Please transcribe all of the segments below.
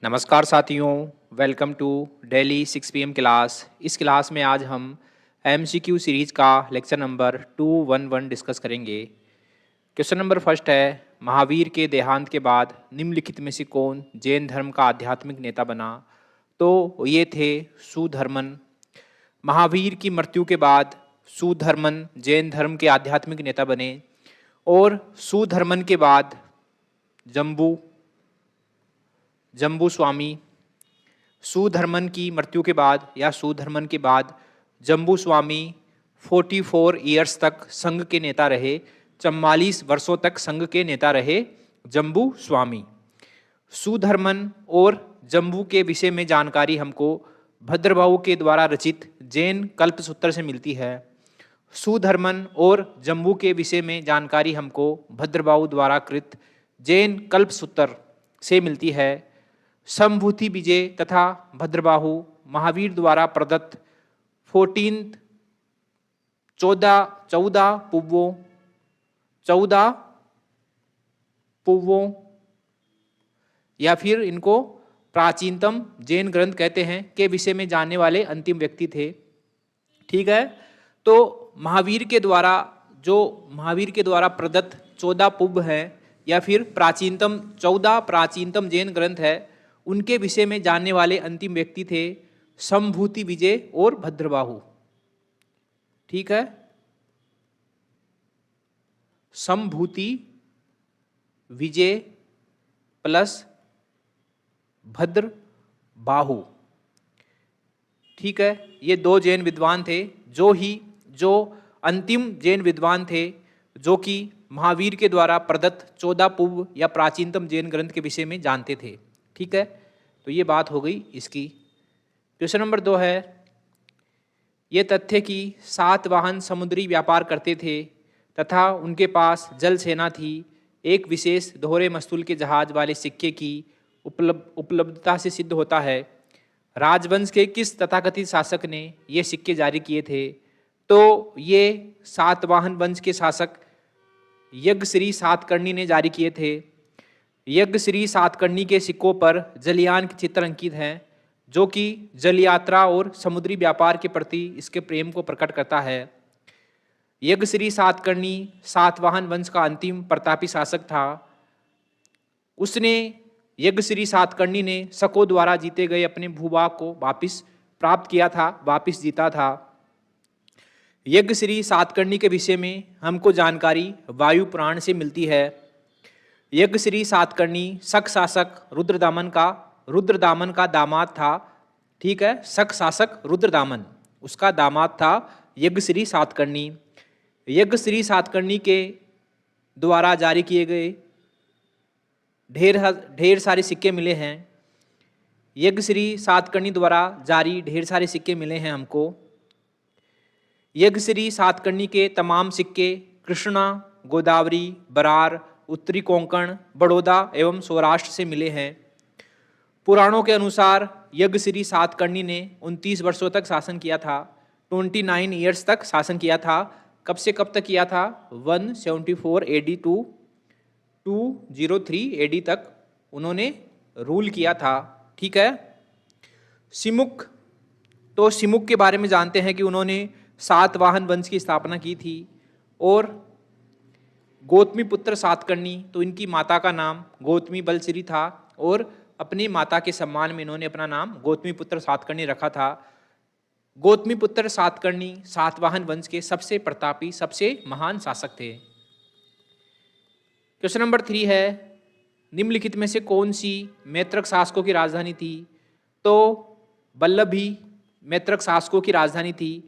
नमस्कार साथियों, welcome to daily 6 PM class. इस क्लास में आज हम एमसीक्यू सीरीज का लेक्चर नंबर 211 डिस्कस करेंगे। क्वेश्चन नंबर फर्स्ट है, महावीर के देहांत के बाद निम्नलिखित में से कौन जैन धर्म का आध्यात्मिक नेता बना? तो ये थे सुधर्मन। महावीर की मृत्यु के बाद सुधर्मन जैन धर्म के आध्यात्मिक नेता बने और सुधर्मन के बाद जम्बू स्वामी। सुधर्मन की मृत्यु के बाद या सुधर्मन के बाद जम्बू स्वामी 44 ईयर्स तक संघ के नेता रहे। 44 वर्षों तक संघ के नेता रहे जम्बू स्वामी। सुधर्मन और जम्बू के विषय में जानकारी हमको भद्रबाहु के द्वारा रचित जैन कल्पसूत्र से मिलती है। सुधर्मन और जम्बू के विषय में जानकारी हमको भद्रबाहु द्वारा कृत जैन कल्पसूत्र से मिलती है। संभूति विजय तथा भद्रबाहु महावीर द्वारा प्रदत्त 14 पुव्वों या फिर इनको प्राचीनतम जैन ग्रंथ कहते हैं के विषय में जानने वाले अंतिम व्यक्ति थे। ठीक है, तो महावीर के द्वारा प्रदत्त 14 पुव्व हैं या फिर 14 प्राचीनतम जैन ग्रंथ है, उनके विषय में जानने वाले अंतिम व्यक्ति थे संभूति विजय और भद्रबाहु। ठीक है, संभूति विजय प्लस भद्रबाहु। ठीक है, ये दो जैन विद्वान थे जो अंतिम जैन विद्वान थे जो कि महावीर के द्वारा प्रदत्त 14 पुव्व या प्राचीनतम जैन ग्रंथ के विषय में जानते थे। ठीक है, तो ये बात हो गई इसकी। क्वेश्चन नंबर 2 है, ये तथ्य कि सातवाहन समुद्री व्यापार करते थे तथा उनके पास जल सेना थी, एक विशेष दोहरे मस्तूल के जहाज वाले सिक्के की उपलब्धता से सिद्ध होता है। राजवंश के किस तथाकथित शासक ने ये सिक्के जारी किए थे? तो ये सातवाहन वंश के शासक यज्ञश्री सातकर्णी ने जारी किए थे। यज्ञश्री सातकर्णी के सिक्कों पर जलयान के चित्र अंकित हैं जो कि जल यात्रा और समुद्री व्यापार के प्रति इसके प्रेम को प्रकट करता है। यज्ञश्री सातकर्णी सातवाहन वंश का अंतिम प्रतापी शासक था। उसने यज्ञश्री सातकर्णी ने शकों द्वारा जीते गए अपने भूभाग को वापिस जीता था। यज्ञश्री सातकर्णी के विषय में हमको जानकारी वायु पुराण से मिलती है। यज्ञश्री सातकर्णी शक शासक रुद्रदामन का दामाद था। ठीक है, शक शासक रुद्रदामन उसका दामाद था यज्ञश्री सातकर्णी। यज्ञश्री सातकर्णी के द्वारा जारी किए गए ढेर सारे सिक्के मिले हैं। यज्ञश्री सातकर्णी द्वारा जारी ढेर सारे सिक्के मिले हैं हमको। यज्ञश्री सातकर्णी के तमाम सिक्के कृष्णा, गोदावरी, बरार, उत्तरी कोंकण, बड़ौदा एवं सौराष्ट्र से मिले हैं। पुराणों के अनुसार यज्ञश्री सातकर्णी ने 29 वर्षों तक शासन किया था। 29 ईयर्स तक शासन किया था। कब से कब तक किया था? 174 AD टू 203 AD तक उन्होंने रूल किया था। ठीक है, सिमुक के बारे में जानते हैं कि उन्होंने सातवाहन वंश की स्थापना की थी। और गौतमी पुत्र सातकर्णी, तो इनकी माता का नाम गौतमी बलश्री था और अपनी माता के सम्मान में इन्होंने अपना नाम गौतमी पुत्र सातकर्णी रखा था। गौतमी पुत्र सातकर्णी सातवाहन वंश के सबसे प्रतापी, सबसे महान शासक थे। क्वेश्चन नंबर 3 है, निम्नलिखित में से कौन सी मैत्रक शासकों की राजधानी थी? तो वल्लभी मैत्रक शासकों की राजधानी थी।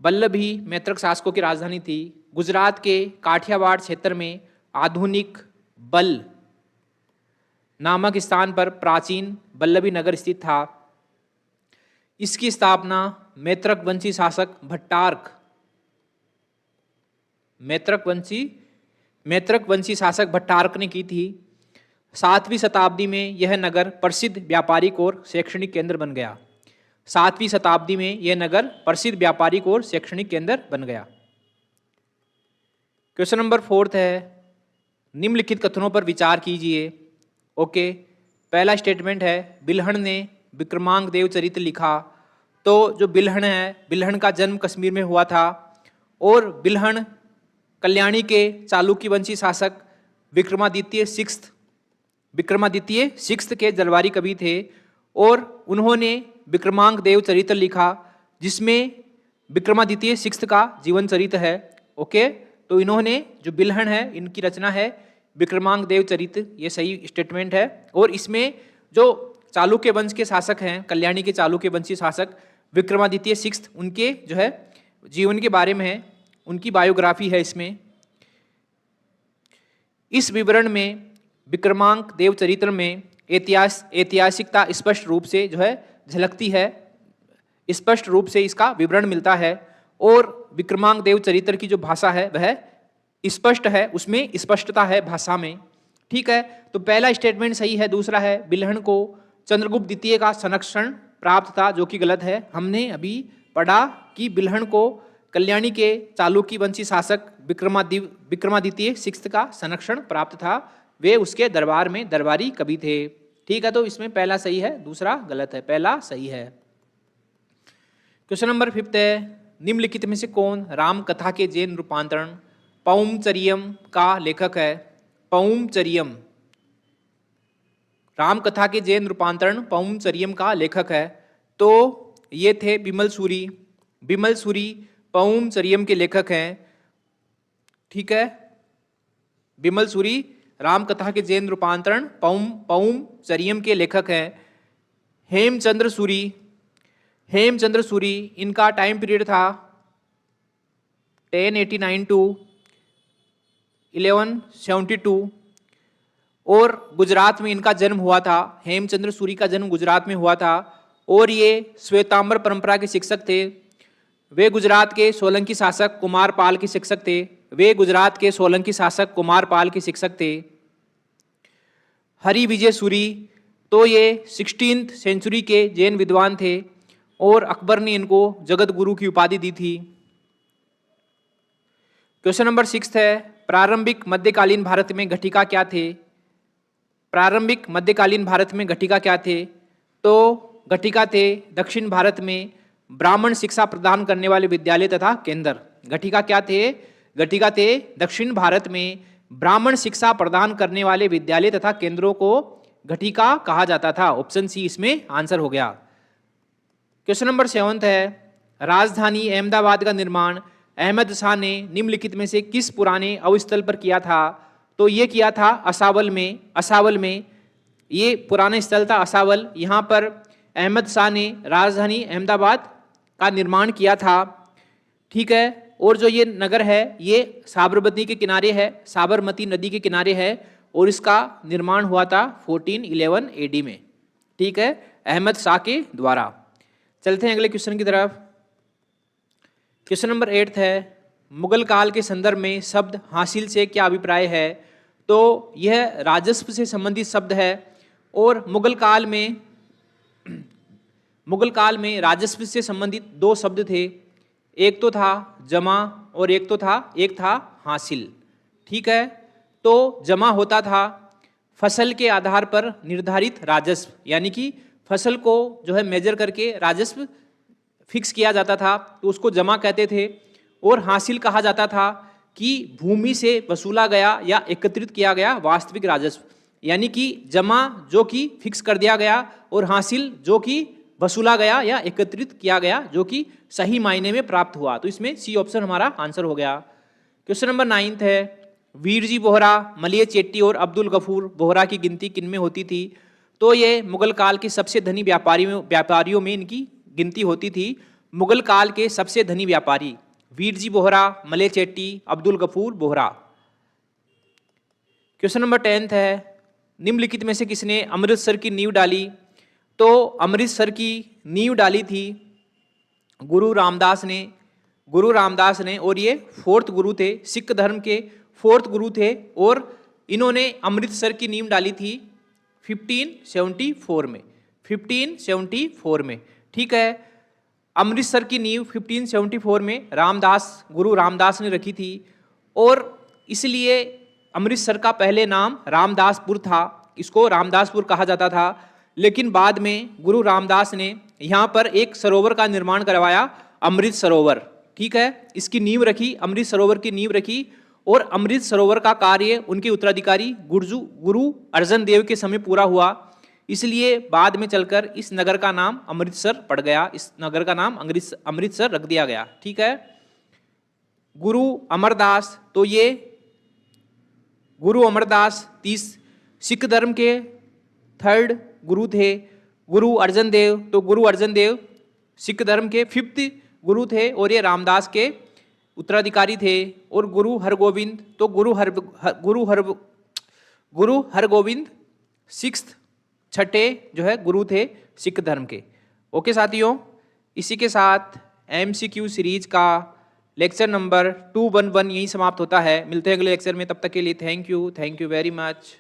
वल्लभी मैत्रक शासकों की राजधानी थी। गुजरात के काठियावाड़ क्षेत्र में आधुनिक बल नामक स्थान पर प्राचीन वल्लभी नगर स्थित था। इसकी स्थापना मैत्रक वंशी शासक भट्टार्क ने की थी। 7वीं शताब्दी में यह नगर प्रसिद्ध व्यापारिक और शैक्षणिक केंद्र बन गया। 7वीं शताब्दी में यह नगर प्रसिद्ध व्यापारिक और शैक्षणिक केंद्र बन गया। क्वेश्चन नंबर 4 है, निम्नलिखित कथनों पर विचार कीजिए। ओके, पहला स्टेटमेंट है बिल्हण ने विक्रमांक देव चरित्र लिखा। तो जो बिल्हण है, बिल्हण का जन्म कश्मीर में हुआ था और बिल्हण कल्याणी के चालुक्य वंशी शासक विक्रमादित्य सिक्स्थ के जलवारी कवि थे और उन्होंने विक्रमांक देव चरित्र लिखा जिसमें विक्रमादित्य सिक्स्थ का जीवन चरित्र है। ओके, तो इन्होंने जो बिल्हण है इनकी रचना है विक्रमांक देव चरित्र, ये सही स्टेटमेंट है। और इसमें जो चालुक्य वंश के शासक हैं, कल्याणी के चालुक्य वंशी शासक विक्रमादित्य सिक्स्थ, उनके जो है जीवन के बारे में है, उनकी बायोग्राफी है इसमें। इस विवरण में विक्रमांक देव चरित्र में ऐतिहासिकता स्पष्ट रूप से जो है झलकती है, स्पष्ट रूप से इसका विवरण मिलता है और विक्रमांक देव चरित्र की जो भाषा है वह स्पष्ट है, उसमें स्पष्टता है भाषा में। ठीक है, तो पहला स्टेटमेंट सही है। दूसरा है बिल्हण को चंद्रगुप्त द्वितीय का संरक्षण प्राप्त था, जो कि गलत है। हमने अभी पढ़ा कि बिल्हण को कल्याणी के चालुक्य वंशी शासक विक्रमादित्य सिक्स्थ का संरक्षण प्राप्त था, वे उसके दरबार में दरबारी कवि थे। ठीक है, तो इसमें पहला सही है, दूसरा गलत है, पहला सही है। क्वेश्चन नंबर 5 है निम्नलिखित में से कौन राम कथा के जैन रूपांतरण पौमचरियम का लेखक है? पौमचरियम, राम कथा के जैन रूपांतरण पौमचरियम का लेखक है। तो ये थे बिमल सूरी पौमचरियम के लेखक हैं। ठीक है, बिमल सूरी रामकथा के जैन रूपांतरण पौमचरियम के लेखक हैं। हेमचंद्र सूरी इनका टाइम पीरियड था 1089 टू 1172 और गुजरात में इनका जन्म हुआ था। हेमचंद्र सूरी का जन्म गुजरात में हुआ था और ये श्वेतांबर परंपरा के शिक्षक थे। वे गुजरात के सोलंकी शासक कुमारपाल के शिक्षक थे। हरि विजय सूरी, तो ये 16th सेंचुरी के जैन विद्वान थे और अकबर ने इनको जगत गुरु की उपाधि दी थी। क्वेश्चन नंबर 6 है प्रारंभिक मध्यकालीन भारत में घटिका क्या थे? प्रारंभिक मध्यकालीन भारत में घटिका क्या थे? तो घटिका थे दक्षिण भारत में ब्राह्मण शिक्षा प्रदान करने वाले विद्यालय तथा केंद्र। घटिका क्या थे? घटिका थे दक्षिण भारत में ब्राह्मण शिक्षा प्रदान करने वाले विद्यालय तथा केंद्रों को घटिका कहा जाता था। ऑप्शन सी इसमें आंसर हो गया। क्वेश्चन नंबर 7 है राजधानी अहमदाबाद का निर्माण अहमद शाह ने निम्नलिखित में से किस पुराने अवस्थल पर किया था? तो ये किया था असावल में। ये पुराना स्थल था असावल, यहाँ पर अहमद शाह ने राजधानी अहमदाबाद का निर्माण किया था। ठीक है, और जो ये नगर है ये साबरमती के किनारे है, साबरमती नदी के किनारे है और इसका निर्माण हुआ था 1411 AD में। ठीक है, अहमद शाह के द्वारा। चलते हैं अगले क्वेश्चन की तरफ। क्वेश्चन नंबर 8 है मुगल काल के संदर्भ में शब्द हासिल से क्या अभिप्राय है? तो यह राजस्व से संबंधित शब्द है और मुगल काल में राजस्व से संबंधित 2 शब्द थे, एक तो था जमा और एक था हासिल। ठीक है, तो जमा होता था फसल के आधार पर निर्धारित राजस्व, यानी कि फसल को जो है मेजर करके राजस्व फिक्स किया जाता था, तो उसको जमा कहते थे। और हासिल कहा जाता था कि भूमि से वसूला गया या एकत्रित किया गया वास्तविक राजस्व, यानी कि जमा जो कि फिक्स कर दिया गया और हासिल जो कि वसूला गया या एकत्रित किया गया जो कि सही मायने में प्राप्त हुआ। तो इसमें सी ऑप्शन हमारा आंसर हो गया। क्वेश्चन नंबर 9 है वीरजी बोहरा, मलिय चेट्टी और अब्दुल गफूर बोहरा की गिनती किन में होती थी? तो ये मुगल काल के सबसे धनी व्यापारियों में इनकी गिनती होती थी। मुगल काल के सबसे धनी व्यापारी वीरजी बोहरा, मलिय चेट्टी, अब्दुल गफूर बोहरा। क्वेश्चन नंबर 10 है निम्नलिखित में से किसने अमृतसर की नींव डाली? तो अमृतसर की नींव डाली थी गुरु रामदास ने और ये 4th गुरु थे, सिख धर्म के 4th गुरु थे और इन्होंने अमृतसर की नींव डाली थी 1574 में। ठीक है, अमृतसर की नींव 1574 में गुरु रामदास ने रखी थी और इसलिए अमृतसर का पहले नाम रामदासपुर था। इसको रामदासपुर कहा जाता था, लेकिन बाद में गुरु रामदास ने यहाँ पर एक सरोवर का निर्माण करवाया, अमृत सरोवर। ठीक है, इसकी नींव रखी, अमृत सरोवर की नींव रखी, और अमृत सरोवर का कार्य उनके उत्तराधिकारी गुरु अर्जन देव के समय पूरा हुआ। इसलिए बाद में चलकर इस नगर का नाम अमृतसर पड़ गया, इस नगर का नाम अमृतसर रख दिया गया। ठीक है, गुरु अमरदास, तो ये गुरु अमरदास सिख धर्म के थर्ड गुरु थे। गुरु अर्जन देव, तो गुरु अर्जन देव सिख धर्म के 5th गुरु थे और ये रामदास के उत्तराधिकारी थे। और गुरु हरगोविंद, तो गुरु हरगोविंद 6th जो है गुरु थे सिख धर्म के। ओके साथियों, इसी के साथ MCQ सीरीज का लेक्चर नंबर 211 यहीं समाप्त होता है। मिलते हैं अगले लेक्चर में, तब तक के लिए थैंक यू वेरी मच।